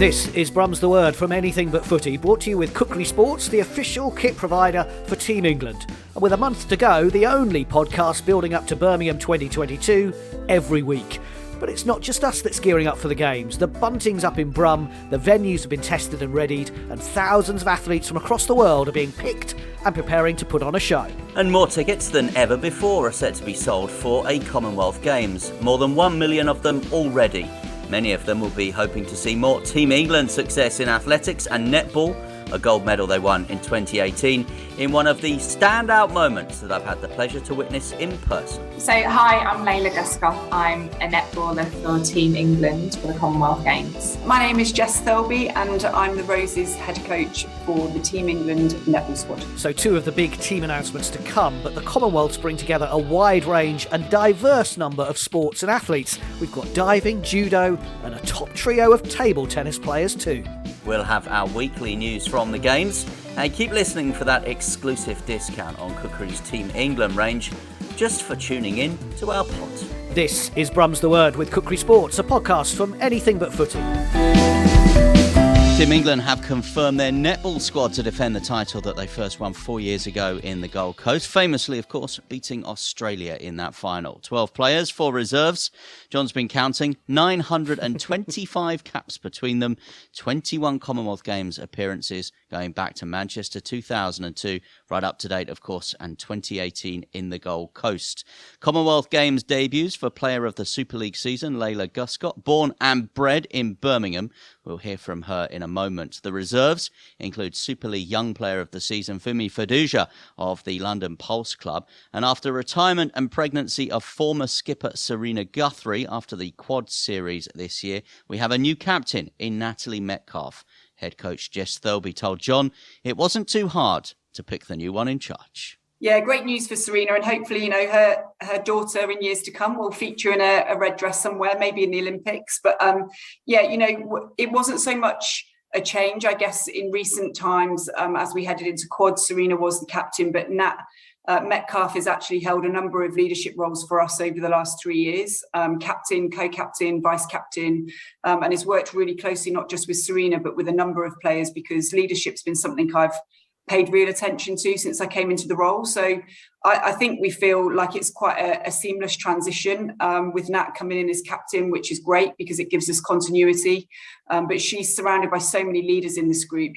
This is Brum's the Word from Anything But Footy, brought to you with Kukri Sports, the official kit provider for Team England. And with a month to go, the only podcast building up to Birmingham 2022 every week. But it's not just us that's gearing up for the games. The bunting's up in Brum, the venues have been tested and readied, and thousands of athletes from across the world are being picked and preparing to put on a show. And more tickets than ever before are set to be sold for a Commonwealth Games. More than 1 million of them already. Many of them will be hoping to see more Team England success in athletics and netball, a gold medal they won in 2018, in one of the standout moments that I've had the pleasure to witness in person. So hi, I'm Layla Guscoth. I'm a netballer for Team England for the Commonwealth Games. My name is Jess Thirlby and I'm the Roses head coach for the Team England netball squad. So two of the big team announcements to come, but the Commonwealths bring together a wide range and diverse number of sports and athletes. We've got diving, judo and a top trio of table tennis players too. We'll have our weekly news from the games and keep listening for that exclusive discount on Kukri's Team England range just for tuning in to our pod. This is Brum's the Word with Kukri Sports, a podcast from Anything But Footy. Team England have confirmed their netball squad to defend the title that they first won 4 years ago in the Gold Coast. Famously, of course, beating Australia in that final. 12 players, 4 reserves. John's been counting. 925 caps between them. 21 Commonwealth Games appearances going back to Manchester 2002. Right up to date, of course, and 2018 in the Gold Coast. Commonwealth Games debuts for player of the Superleague season, Layla Guscoth, born and bred in Birmingham. We'll hear from her in a moment. The reserves include Super League Young Player of the Season Fumi Faduja of the London Pulse Club. And after retirement and pregnancy of former skipper Serena Guthrie after the Quad Series this year, we have a new captain in Natalie Metcalfe. Head coach Jess Thirlby told John it wasn't too hard to pick the new one in charge. Yeah, great news for Serena, and hopefully, her daughter in years to come will feature in a red dress somewhere, maybe in the Olympics. But it wasn't so much a change, I guess, in recent times as we headed into quad. Serena was the captain, but Nat Metcalfe has actually held a number of leadership roles for us over the last 3 years. Captain, co-captain, vice-captain, and has worked really closely, not just with Serena, but with a number of players, because leadership's been something I've paid real attention to since I came into the role. So I think we feel like it's quite a seamless transition with Nat coming in as captain, which is great because it gives us continuity. But she's surrounded by so many leaders in this group.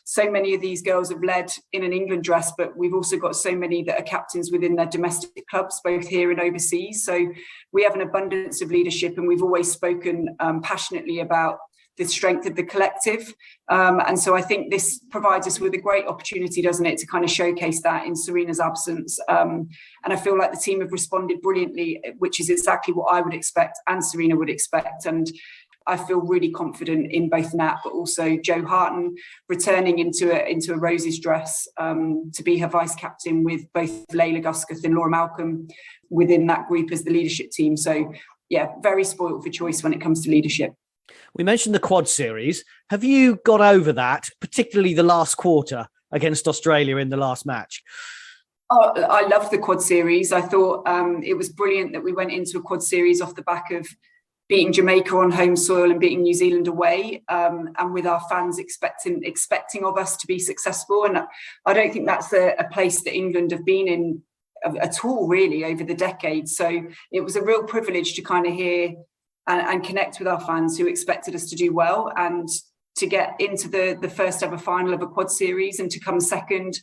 So many of these girls have led in an England dress, but we've also got so many that are captains within their domestic clubs, both here and overseas. So we have an abundance of leadership, and we've always spoken passionately about the strength of the collective. And so I think this provides us with a great opportunity, doesn't it, to kind of showcase that in Serena's absence. And I feel like the team have responded brilliantly, which is exactly what I would expect and Serena would expect. And I feel really confident in both Nat, but also Jo Harton returning into a Roses dress to be her vice captain, with both Layla Guscoth and Laura Malcolm within that group as the leadership team. So yeah, very spoiled for choice when it comes to leadership. We mentioned the Quad Series. Have you got over that, particularly the last quarter against Australia in the last match? Oh, I love the Quad Series. I thought it was brilliant that we went into a Quad Series off the back of beating Jamaica on home soil and beating New Zealand away, and with our fans expecting of us to be successful. And I don't think that's a place that England have been in at all, really, over the decades. So it was a real privilege to kind of hear and connect with our fans who expected us to do well, and to get into the first ever final of a Quad Series and to come second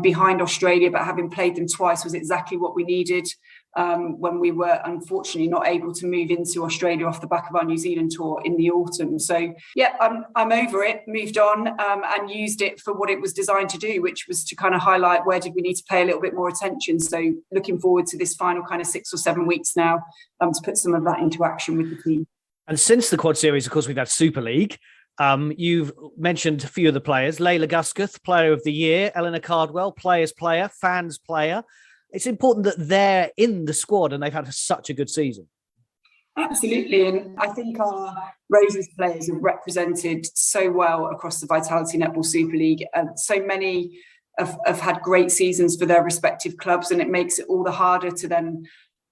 behind Australia, but having played them twice was exactly what we needed when we were unfortunately not able to move into Australia off the back of our New Zealand tour in the autumn. So yeah, I'm over it, moved on, and used it for what it was designed to do, which was to kind of highlight where did we need to pay a little bit more attention. So looking forward to this final kind of 6 or 7 weeks now to put some of that into action with the team. And since the Quad Series, of course, we've had Super League. You've mentioned a few of the players. Layla Guscoth, Player of the Year. Eleanor Cardwell, Players Player, Fans Player. It's important that they're in the squad and they've had such a good season. Absolutely. And I think our Roses players have represented so well across the Vitality Netball Super League. So many have had great seasons for their respective clubs, and it makes it all the harder to then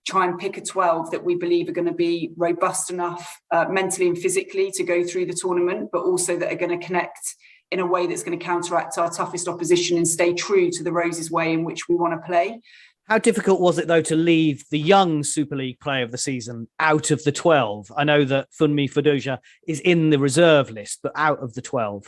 try and pick a 12 that we believe are going to be robust enough mentally and physically to go through the tournament, but also that are going to connect in a way that's going to counteract our toughest opposition and stay true to the Roses way in which we want to play. How difficult was it, though, to leave the young Superleague player of the season out of the 12? I know that Funmi Fudoja is in the reserve list, but out of the 12.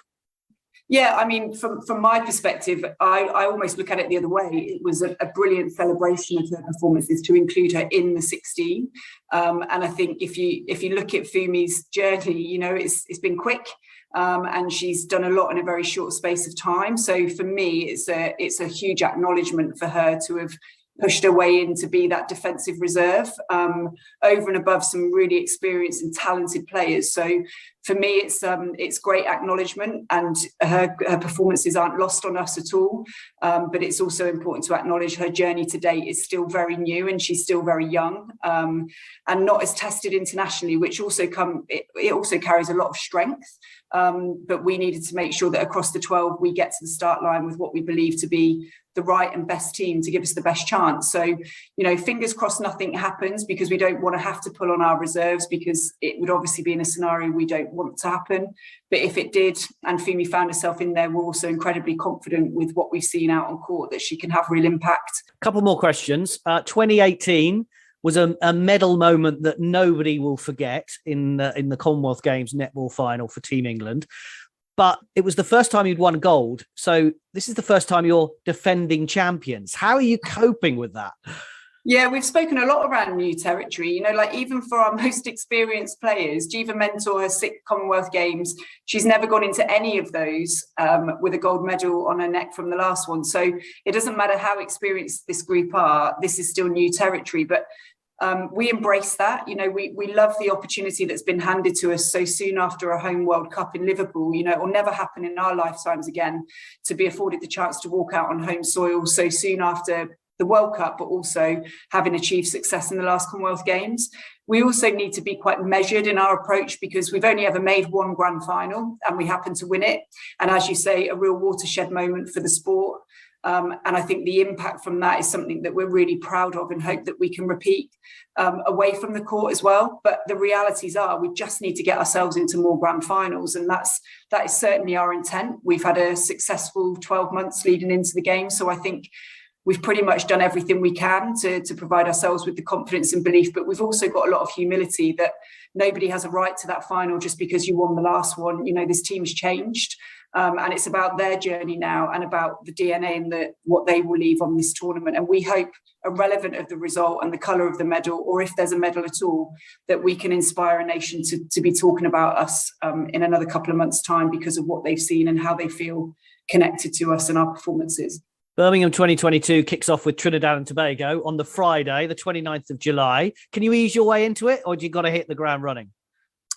Yeah, I mean, from my perspective, I almost look at it the other way. It was a brilliant celebration of her performances to include her in the 16. And I think if you look at Fumi's journey, you know, it's been quick. And she's done a lot in a very short space of time. So for me, it's a huge acknowledgement for her to have pushed her way in to be that defensive reserve over and above some really experienced and talented players. So for me, it's great acknowledgement, and her performances aren't lost on us at all. But it's also important to acknowledge her journey to date is still very new and she's still very young and not as tested internationally, which also it also carries a lot of strength. But we needed to make sure that across the 12, we get to the start line with what we believe to be the right and best team to give us the best chance. So, you know, fingers crossed nothing happens, because we don't want to have to pull on our reserves, because it would obviously be in a scenario we don't want to happen. But if it did and Fumi found herself in there, we're also incredibly confident with what we've seen out on court that she can have real impact. A couple more questions. 2018 was a medal moment that nobody will forget in the Commonwealth Games netball final for Team England. But it was the first time you'd won gold. So this is the first time you're defending champions. How are you coping with that? Yeah, we've spoken a lot around new territory. You know, like even for our most experienced players, Jiva Mentor has 6 Commonwealth Games. She's never gone into any of those with a gold medal on her neck from the last one. So it doesn't matter how experienced this group are, this is still new territory. But we embrace that. You know, we love the opportunity that's been handed to us so soon after a home World Cup in Liverpool. You know, it will never happen in our lifetimes again to be afforded the chance to walk out on home soil so soon after the World Cup, but also having achieved success in the last Commonwealth Games. We also need to be quite measured in our approach, because we've only ever made one grand final and we happen to win it. And as you say, a real watershed moment for the sport. And I think the impact from that is something that we're really proud of and hope that we can repeat away from the court as well. But the realities are we just need to get ourselves into more grand finals. And that is certainly our intent. We've had a successful 12 months leading into the game. So I think we've pretty much done everything we can to provide ourselves with the confidence and belief. But we've also got a lot of humility that nobody has a right to that final just because you won the last one. You know, this team's changed. And it's about their journey now and about the DNA and what they will leave on this tournament. And we hope, irrelevant of the result and the colour of the medal, or if there's a medal at all, that we can inspire a nation to be talking about us in another couple of months' time because of what they've seen and how they feel connected to us and our performances. Birmingham 2022 kicks off with Trinidad and Tobago on the Friday, the 29th of July. Can you ease your way into it, or do you got to hit the ground running?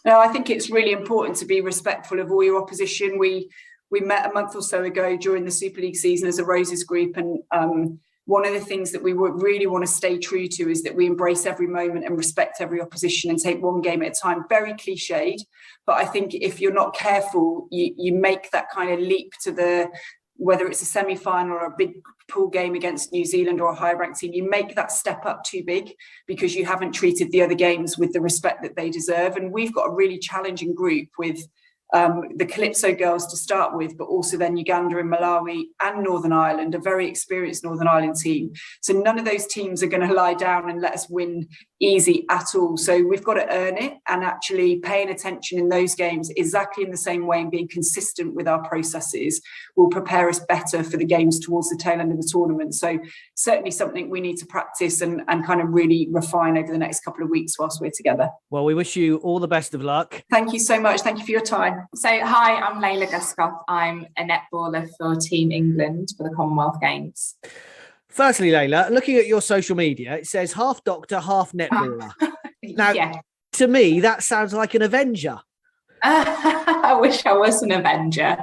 No, I think it's really important to be respectful of all your opposition. We met a month or so ago during the Superleague season as a Roses group, and one of the things that we really want to stay true to is that we embrace every moment and respect every opposition and take one game at a time. Very cliched, but I think if you're not careful, you make that kind of leap to whether it's a semi-final or a big pool game against New Zealand or a high-ranked team, you make that step up too big because you haven't treated the other games with the respect that they deserve. And we've got a really challenging group with the Calypso girls to start with, but also then Uganda and Malawi and Northern Ireland, a very experienced Northern Ireland team. So none of those teams are going to lie down and let us win easy at all. So we've got to earn it, and actually paying attention in those games exactly in the same way and being consistent with our processes will prepare us better for the games towards the tail end of the tournament. So certainly something we need to practice and kind of really refine over the next couple of weeks whilst we're together. Well, we wish you all the best of luck. Thank you so much. Thank you for your time. So, hi, I'm Layla Guscoth. I'm a netballer for Team England for the Commonwealth Games. Firstly, Layla, looking at your social media, it says half doctor, half netballer. Now, yeah. To me, that sounds like an Avenger. I wish I was an Avenger.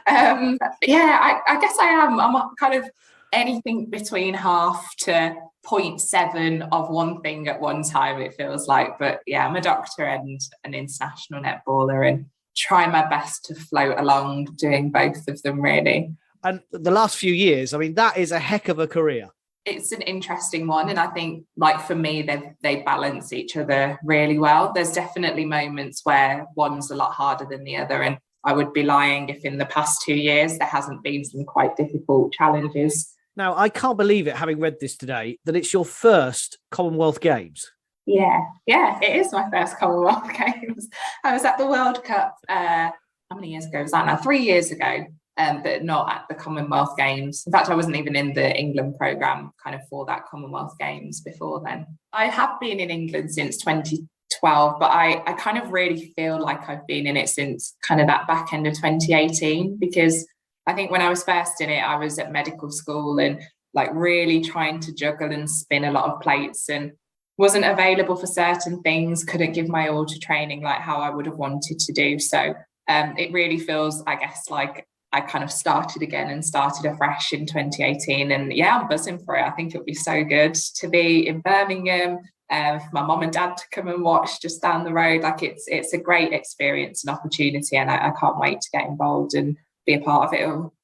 I guess I am. I'm kind of anything between half to 0.7 of one thing at one time, it feels like. But yeah, I'm a doctor and an international netballer and try my best to float along doing both of them, really. And the last few years, I mean, that is a heck of a career. it's an interesting one, and I think, like, for me, they balance each other really well. There's definitely moments where one's a lot harder than the other, and I would be lying if in the past 2 years there hasn't been some quite difficult challenges. Now, I can't believe it, having read this today, that it's your first Commonwealth Games. Yeah, it is my first Commonwealth Games. I was at the World Cup, how many years ago was that now? 3 years ago, but not at the Commonwealth Games. In fact, I wasn't even in the England programme kind of for that Commonwealth Games before then. I have been in England since 2012, but I kind of really feel like I've been in it since kind of that back end of 2018, because I think when I was first in it, I was at medical school and like really trying to juggle and spin a lot of plates, and wasn't available for certain things, couldn't give my all to training like how I would have wanted to do. So it really feels, I guess, like I kind of started again and started afresh in 2018. And yeah, I'm buzzing for it. I think it'll be so good to be in Birmingham, for my mum and dad to come and watch just down the road. Like it's a great experience and opportunity, and I can't wait to get involved and be a part of it all.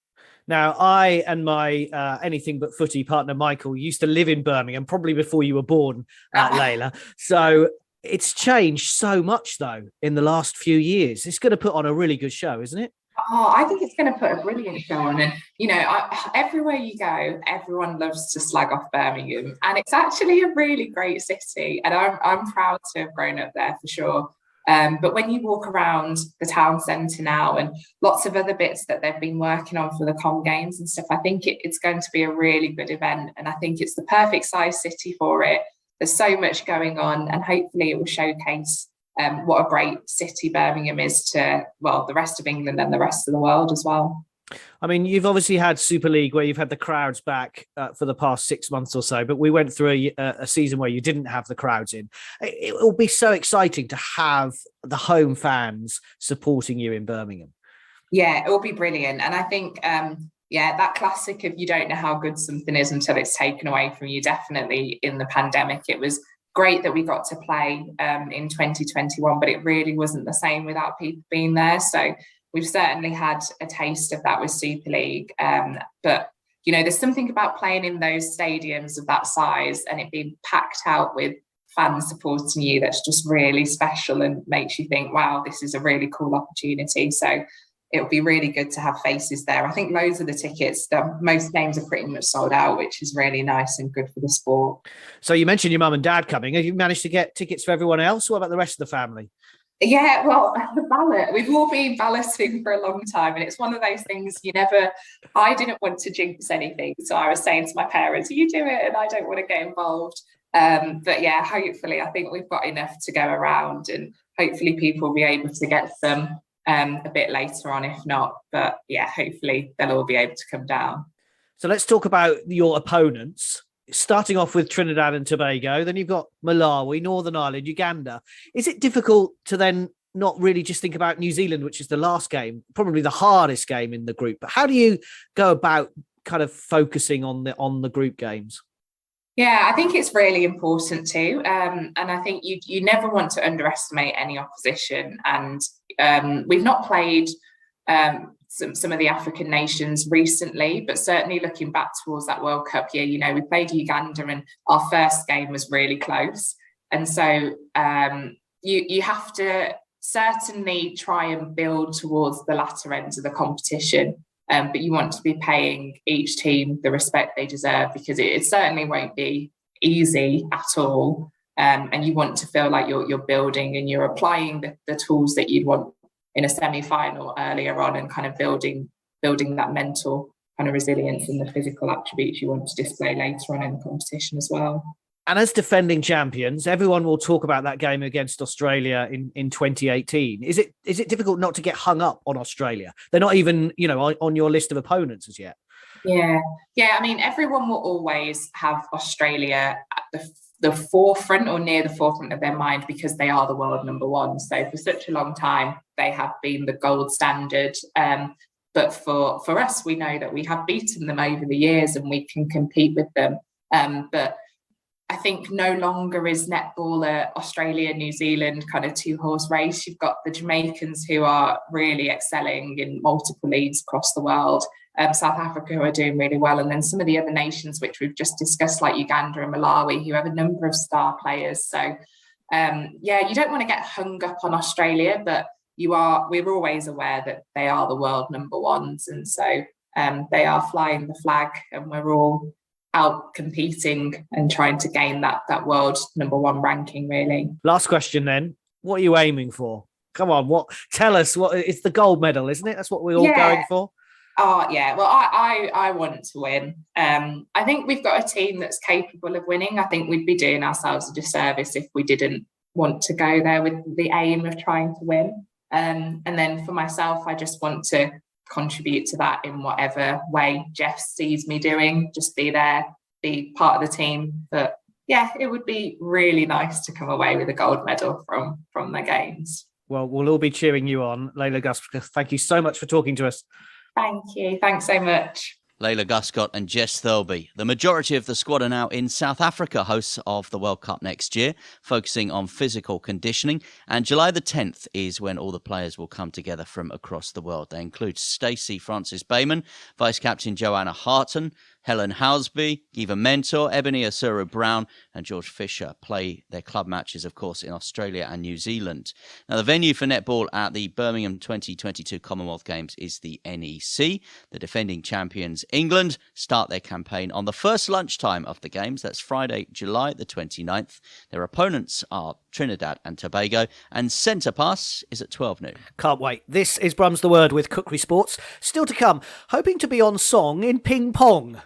Now, I and my anything but footy partner, Michael, used to live in Birmingham, probably before you were born, Layla. So it's changed so much, though, in the last few years. It's going to put on a really good show, isn't it? Oh, I think it's going to put a brilliant show on. And, you know, everywhere you go, everyone loves to slag off Birmingham. And it's actually a really great city. And I'm proud to have grown up there for sure. But when you walk around the town centre now and lots of other bits that they've been working on for the Com Games and stuff, I think it's going to be a really good event. And I think it's the perfect size city for it. There's so much going on, and hopefully it will showcase what a great city Birmingham is to, well, the rest of England and the rest of the world as well. I mean, you've obviously had Superleague where you've had the crowds back for the past 6 months or so, but we went through a season where you didn't have the crowds in. It will be so exciting to have the home fans supporting you in Birmingham. Yeah, it will be brilliant. And I think, that classic of you don't know how good something is until it's taken away from you. Definitely in the pandemic, it was great that we got to play in 2021, but it really wasn't the same without people being there. So we've certainly had a taste of that with Superleague. But, you know, there's something about playing in those stadiums of that size and it being packed out with fans supporting you that's just really special and makes you think, wow, this is a really cool opportunity. So it'll be really good to have faces there. I think loads of the tickets, most games are pretty much sold out, which is really nice and good for the sport. So you mentioned your mum and dad coming. Have you managed to get tickets for everyone else? What about the rest of the family? Yeah, well, the ballot, we've all been balloting for a long time, and it's one of those things I didn't want to jinx anything, so I was saying to my parents, you do it and I don't want to get involved. But yeah, hopefully I think we've got enough to go around, and hopefully people will be able to get some a bit later on if not, but yeah, hopefully they'll all be able to come down. So let's talk about your opponents. Starting off with Trinidad and Tobago, then you've got Malawi, Northern Ireland, Uganda. Is it difficult to then not really just think about New Zealand, which is the last game, probably the hardest game in the group? But how do you go about kind of focusing on the group games? Yeah, I think it's really important too. And I think you never want to underestimate any opposition. And we've not played some of the African nations recently, but certainly looking back towards that World Cup year, you know, we played Uganda and our first game was really close. And so you have to certainly try and build towards the latter ends of the competition. But you want to be paying each team the respect they deserve, because it certainly won't be easy at all. And you want to feel like you're building and you're applying the tools that you'd want in a semi-final earlier on, and kind of building that mental kind of resilience and the physical attributes you want to display later on in the competition as well. And as defending champions, everyone will talk about that game against Australia in 2018. Is it difficult not to get hung up on Australia? They're not even, you know, on your list of opponents as yet. Yeah. I mean, everyone will always have Australia at the forefront or near the forefront of their mind, because they are the world number one. So for such a long time, they have been the gold standard. But for us, we know that we have beaten them over the years and we can compete with them. But I think no longer is netball a Australia, New Zealand kind of two-horse race. You've got the Jamaicans who are really excelling in multiple leagues across the world. South Africa, who are doing really well, and then some of the other nations which we've just discussed, like Uganda and Malawi, who have a number of star players. So you don't want to get hung up on Australia, but we're always aware that they are the world number ones, and so they are flying the flag, and we're all out competing and trying to gain that world number one ranking, really. Last question then. What are you aiming for? Come on, tell us what it's the gold medal, isn't it? That's what we're all going for. Oh yeah. Well, I want to win. I think we've got a team that's capable of winning. I think we'd be doing ourselves a disservice if we didn't want to go there with the aim of trying to win. And then for myself, I just want to contribute to that in whatever way Jeff sees me doing. Just be there, be part of the team. But yeah, it would be really nice to come away with a gold medal from the games. Well, we'll all be cheering you on. Layla Guscoth, thank you so much for talking to us. Thank you. Thanks so much. Layla Guscoth and Jess Thirlby. The majority of the squad are now in South Africa, hosts of the World Cup next year, focusing on physical conditioning. And July the 10th is when all the players will come together from across the world. They include Stacey Francis-Bayman, Vice-Captain Joanna Harton, Helen Housby, Eva Mentor, Ebony Asuru-Brown and George Fisher play their club matches, of course, in Australia and New Zealand. Now, the venue for netball at the Birmingham 2022 Commonwealth Games is the NEC. The defending champions, England, start their campaign on the first lunchtime of the Games. That's Friday, July the 29th. Their opponents are Trinidad and Tobago, and centre pass is at 12 noon. Can't wait. This is Brum's The Word with Kukri Sports. Still to come, hoping to be on song in ping pong.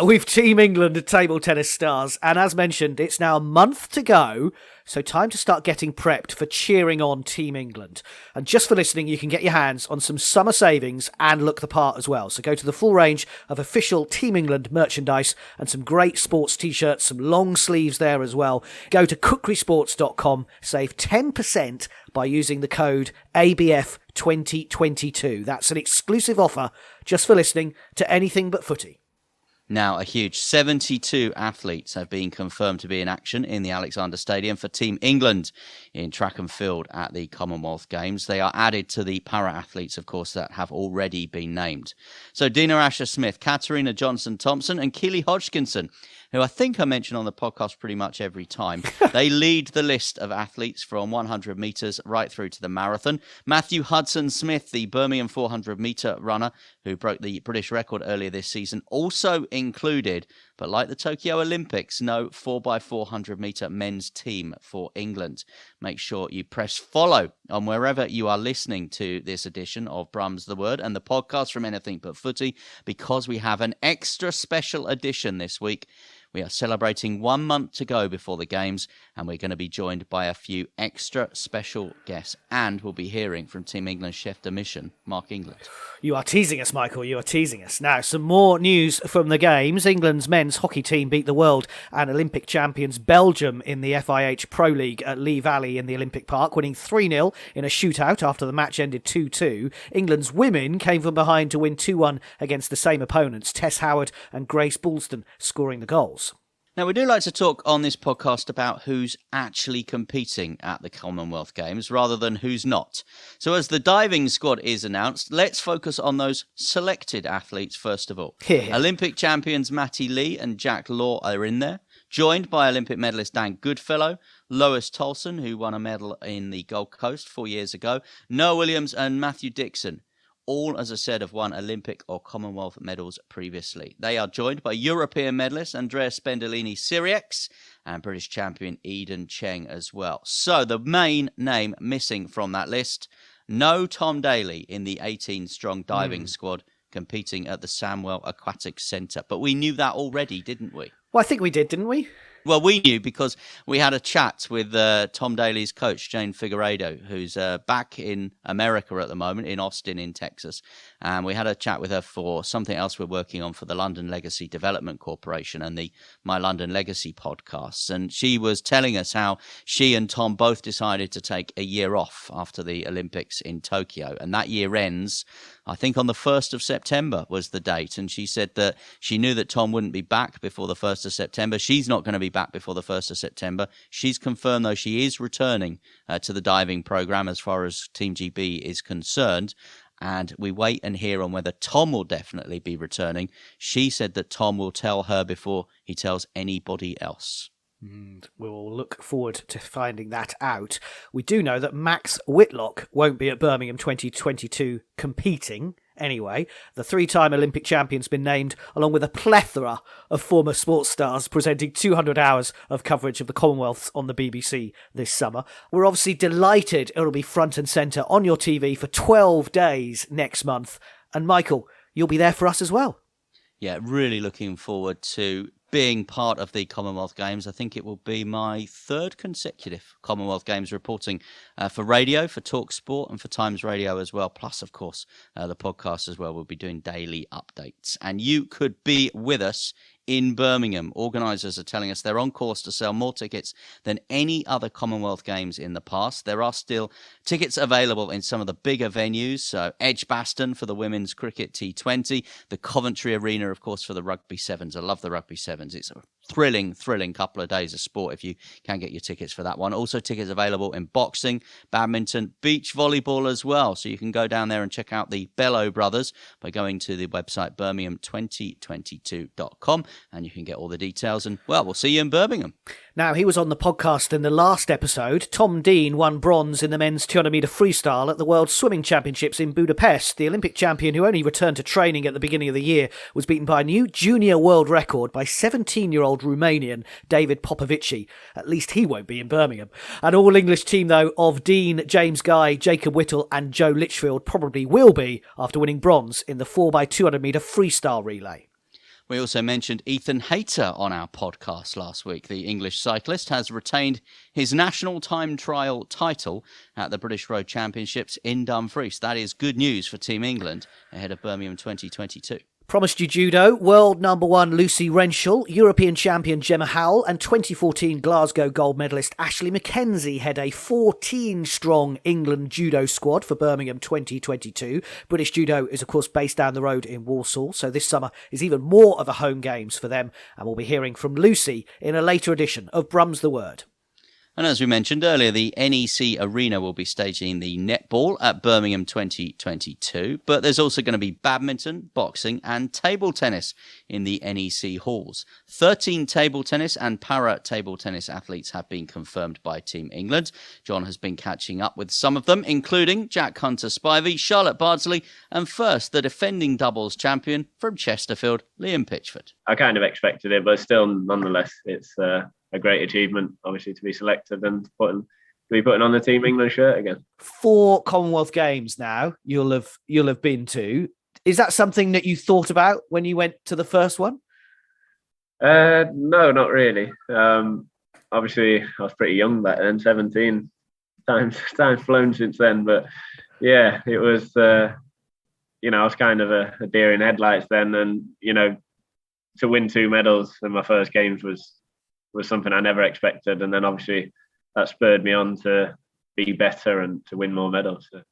With Team England table tennis stars. And as mentioned, it's now a month to go, so time to start getting prepped for cheering on Team England. And just for listening, you can get your hands on some summer savings and look the part as well. So go to the full range of official Team England merchandise and some great sports t-shirts, some long sleeves there as well. Go to kukrisports.com, save 10% by using the code ABF2022. That's an exclusive offer just for listening to Anything But Footy. Now, a huge 72 athletes have been confirmed to be in action in the Alexander Stadium for Team England in track and field at the Commonwealth Games. They are added to the para-athletes, of course, that have already been named. So Dina Asher-Smith, Katarina Johnson-Thompson and Keely Hodgkinson, who I think I mention on the podcast pretty much every time. They lead the list of athletes from 100 metres right through to the marathon. Matthew Hudson-Smith, the Birmingham 400-metre runner who broke the British record earlier this season, also included, but like the Tokyo Olympics, no 4x400-metre men's team for England. Make sure you press follow on wherever you are listening to this edition of Brum's The Word and the podcast from Anything But Footy, because we have an extra special edition this week. We are celebrating 1 month to go before the Games, and we're going to be joined by a few extra special guests, and we'll be hearing from Team England chef de mission, Mark England. You are teasing us, Michael. You are teasing us. Now, some more news from the Games. England's men's hockey team beat the world and Olympic champions Belgium in the FIH Pro League at Lee Valley in the Olympic Park, winning 3-0 in a shootout after the match ended 2-2. England's women came from behind to win 2-1 against the same opponents, Tess Howard and Grace Boulston scoring the goals. Now, we do like to talk on this podcast about who's actually competing at the Commonwealth Games rather than who's not. So as the diving squad is announced, let's focus on those selected athletes first of all. Here. Olympic champions Matty Lee and Jack Law are in there, joined by Olympic medalist Dan Goodfellow, Lois Tolson, who won a medal in the Gold Coast 4 years ago, Noah Williams and Matthew Dixon. All, as I said, have won Olympic or Commonwealth medals previously. They are joined by European medalist Andrea Spendolini-Siriex and British champion Eden Cheng as well. So the main name missing from that list, no Tom Daley in the 18-strong diving squad competing at the Samwell Aquatic Centre. But we knew that already, didn't we? Well, I think we did, didn't we? Well, we knew because we had a chat with Tom Daley's coach, Jane Figueiredo, who's back in America at the moment, in Austin, in Texas. And we had a chat with her for something else we're working on for the London Legacy Development Corporation and the My London Legacy podcasts. And she was telling us how she and Tom both decided to take a year off after the Olympics in Tokyo. And that year ends, I think, on the 1st of September was the date. And she said that she knew that Tom wouldn't be back before the 1st of September. She's not going to be back before the 1st of September. She's confirmed, though, she is returning to the diving program as far as Team GB is concerned. and we wait and hear on whether Tom will definitely be returning. She said that Tom will tell her before he tells anybody else. And we'll look forward to finding that out. We do know that Max Whitlock won't be at Birmingham 2022 competing. Anyway, the three-time Olympic champion's been named, along with a plethora of former sports stars, presenting 200 hours of coverage of the Commonwealths on the BBC this summer. We're obviously delighted it'll be front and centre on your TV for 12 days next month. And Michael, you'll be there for us as well. Yeah, really looking forward to being part of the Commonwealth Games. I think it will be my third consecutive Commonwealth Games reporting for radio, for Talk Sport and for Times Radio as well. Plus, of course, the podcast as well. We'll be doing daily updates. And you could be with us in Birmingham. Organisers are telling us they're on course to sell more tickets than any other Commonwealth Games in the past. There are still tickets available in some of the bigger venues. So Edgbaston for the Women's Cricket T20, the Coventry Arena, of course, for the Rugby Sevens. I love the Rugby Sevens. It's a thrilling couple of days of sport if you can get your tickets for that one. Also tickets available in boxing, badminton, beach volleyball as well. So you can go down there and check out the Bellow Brothers by going to the website birmingham2022.com. And you can get all the details. And, well, we'll see you in Birmingham. Now, he was on the podcast in the last episode. Tom Dean won bronze in the men's 200-metre freestyle at the World Swimming Championships in Budapest. The Olympic champion, who only returned to training at the beginning of the year, was beaten by a new junior world record by 17-year-old Romanian David Popovici. At least he won't be in Birmingham. An all-English team, though, of Dean, James Guy, Jacob Whittle and Joe Litchfield probably will be after winning bronze in the 4x200-metre freestyle relay. We also mentioned Ethan Hayter on our podcast last week. The English cyclist has retained his national time trial title at the British Road Championships in Dumfries. That is good news for Team England ahead of Birmingham 2022. Promised you judo, world number one Lucy Renshall, European champion Gemma Howell and 2014 Glasgow gold medalist Ashley Mackenzie head a 14-strong England judo squad for Birmingham 2022. British judo is of course based down the road in Walsall, so this summer is even more of a home games for them, and we'll be hearing from Lucy in a later edition of Brum's The Word. And as we mentioned earlier, the NEC Arena will be staging the netball at Birmingham 2022. But there's also going to be badminton, boxing and table tennis in the NEC halls. 13 table tennis and para-table tennis athletes have been confirmed by Team England. John has been catching up with some of them, including Jack Hunter Spivey, Charlotte Bardsley and first, the defending doubles champion from Chesterfield, Liam Pitchford. I kind of expected it, but still, nonetheless, it's a great achievement, obviously, to be selected and to be putting on the Team England shirt again. 4 Commonwealth Games now you'll have been to. Is that something that you thought about when you went to the first one? No, not really. Obviously, I was pretty young back then, 17. Time's flown since then, but yeah, it was. I was kind of a deer in headlights then, and to win 2 medals in my first games was something I never expected, and then obviously that spurred me on to be better and to win more medals. So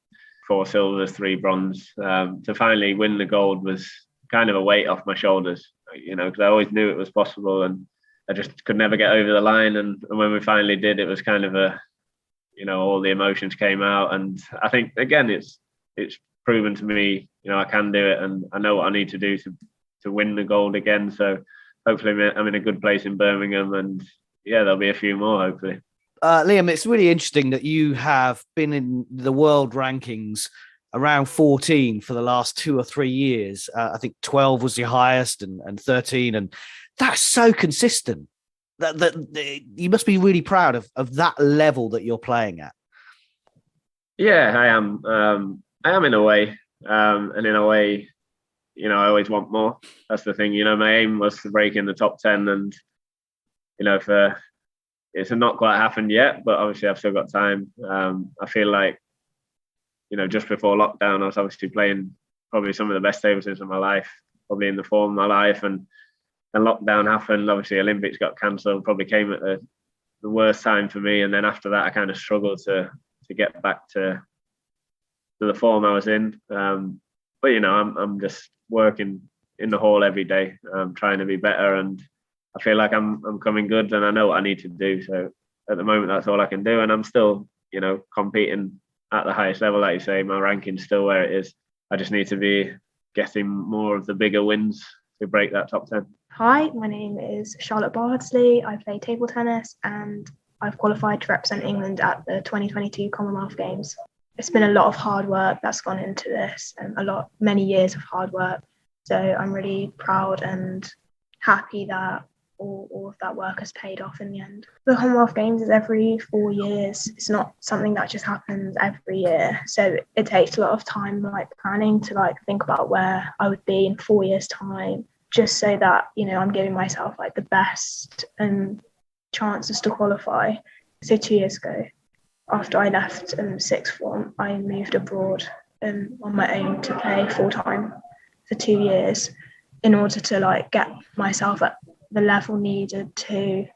4 silvers, 3 bronze. To finally win the gold was kind of a weight off my shoulders, because I always knew it was possible, and I just could never get over the line. And when we finally did, it was kind of all the emotions came out, and I think again it's proven to me, I can do it, and I know what I need to do to win the gold again. So hopefully I'm in a good place in Birmingham, and yeah, there'll be a few more, hopefully. Liam, it's really interesting that you have been in the world rankings around 14 for the last 2 or 3 years. I think 12 was your highest and 13, and that's so consistent. That you must be really proud of that level that you're playing at. Yeah, I am. I am in a way, and in a way, I always want more. That's the thing. My aim was to break in the top 10, and it's not quite happened yet, but obviously I've still got time. I feel like, just before lockdown, I was obviously playing probably some of the best table tennis of my life, probably in the form of my life, and lockdown happened. Obviously, Olympics got cancelled. Probably came at the worst time for me, and then after that, I kind of struggled to get back to the form I was in. But I'm just working in the hall every day, trying to be better, and I feel like I'm coming good, and I know what I need to do. So at the moment, that's all I can do, and I'm still, competing at the highest level. Like you say, my ranking's still where it is. I just need to be getting more of the bigger wins to break that top 10. Hi, my name is Charlotte Bardsley. I play table tennis and I've qualified to represent England at the 2022 Commonwealth Games. It's been a lot of hard work that's gone into this, and many years of hard work. So I'm really proud and happy that all of that work has paid off in the end. The Commonwealth Games is every 4 years. It's not something that just happens every year. So it takes a lot of time, planning to think about where I would be in 4 years' time, just so that, I'm giving myself the best chances to qualify. So 2 years ago, after I left sixth form, I moved abroad on my own to play full time for 2 years in order to get myself at the level needed to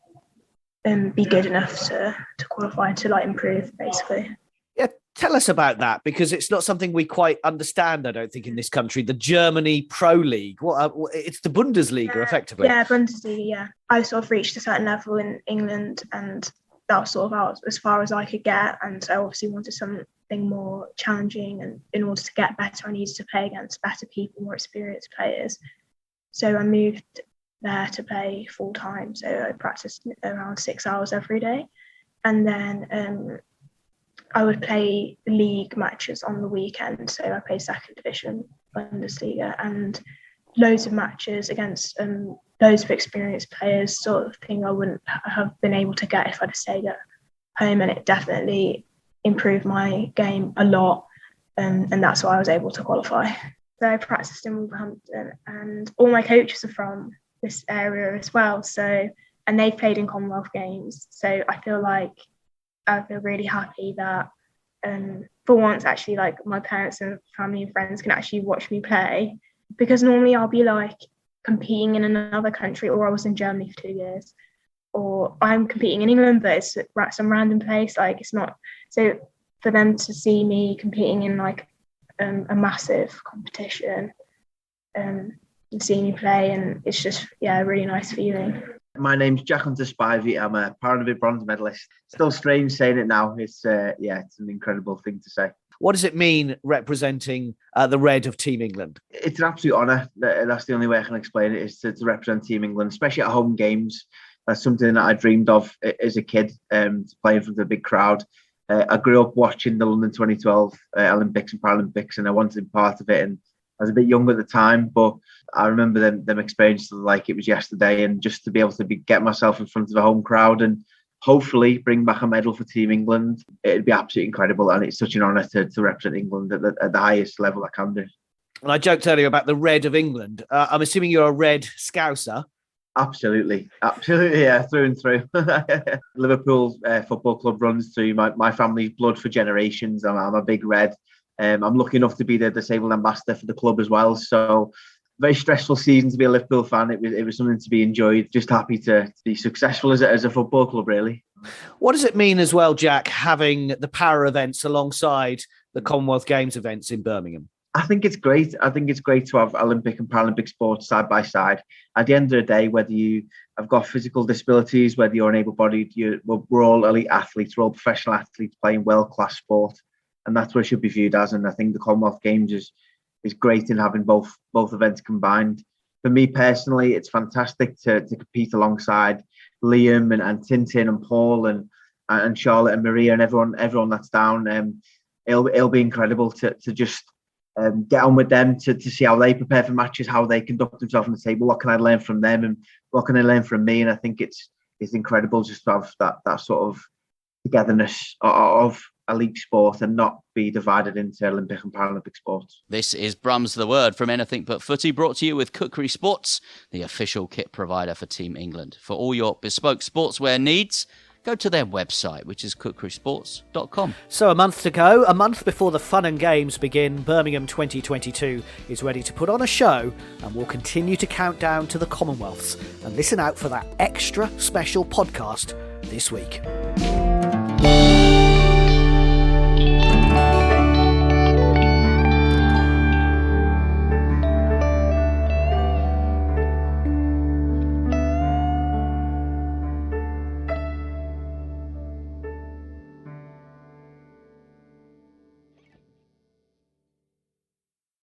be good enough to qualify, to improve basically. Yeah, tell us about that, because it's not something we quite understand, I don't think, in this country. The Germany Pro League, it's the Bundesliga, effectively. Yeah, Bundesliga, yeah. I sort of reached a certain level in England and that was sort of out as far as I could get, and I obviously wanted something more challenging, and in order to get better I needed to play against better people, more experienced players. So I moved there to play full time, so I practiced around 6 hours every day, and then I would play league matches on the weekend. So I played second division Bundesliga and loads of matches against loads of experienced players, sort of thing I wouldn't have been able to get if I'd have stayed at home, and it definitely improved my game a lot, and that's why I was able to qualify. So I practiced in Wolverhampton, and all my coaches are from this area as well, and they've played in Commonwealth Games, so I feel really happy that for once actually my parents and family and friends can actually watch me play, because normally I'll be competing in another country, or I was in Germany for 2 years, or I'm competing in England but it's at some random place, it's not. So for them to see me competing in a massive competition and see me play, and it's just a really nice feeling. My name's Jack Hunter Spivey. I'm a Paralympic bronze medalist. Still strange saying it now. It's it's an incredible thing to say. What does it mean representing the red of Team England? It's an absolute honour. That's the only way I can explain it, is to represent Team England, especially at home games. That's something that I dreamed of as a kid, to play in front of a big crowd. I grew up watching the London 2012 Olympics and Paralympics, and I wanted to be part of it. And I was a bit young at the time, but I remember them experiences like it was yesterday, and just to be able to get myself in front of a home crowd and hopefully bring back a medal for Team England, it'd be absolutely incredible. And it's such an honour to represent England at the highest level I can do. And I joked earlier about the red of England. I'm assuming you're a red Scouser. Absolutely, yeah, through and through. Liverpool Football Club runs through my family's blood for generations. I'm a big red. I'm lucky enough to be the disabled ambassador for the club as well. So very stressful season to be a Liverpool fan. It was something to be enjoyed. Just happy to be successful as a football club, really. What does it mean as well, Jack, having the para events alongside the Commonwealth Games events in Birmingham? I think it's great. I think it's great to have Olympic and Paralympic sports side by side. At the end of the day, whether you have got physical disabilities, whether you're able-bodied, we're all elite athletes. We're all professional athletes playing world-class sport, and that's what it should be viewed as. And I think the Commonwealth Games is great in having both events combined. For me personally, it's fantastic to compete alongside Liam and Tintin and Paul and Charlotte and Maria and everyone that's down. It'll be incredible to just get on with them, to see how they prepare for matches, how they conduct themselves on the table. What can I learn from them, and what can I learn from me? And I think it's incredible just to have that sort of togetherness of elite sport and not be divided into Olympic and Paralympic sports. This is Brum's The Word from Anything But Footy, brought to you with Kukri Sports, the official kit provider for Team England. For all your bespoke sportswear needs, go to their website, which is kukrisports.com. So a month to go, a month before the fun and games begin, Birmingham 2022 is ready to put on a show, and we'll continue to count down to the Commonwealths. And listen out for that extra special podcast this week.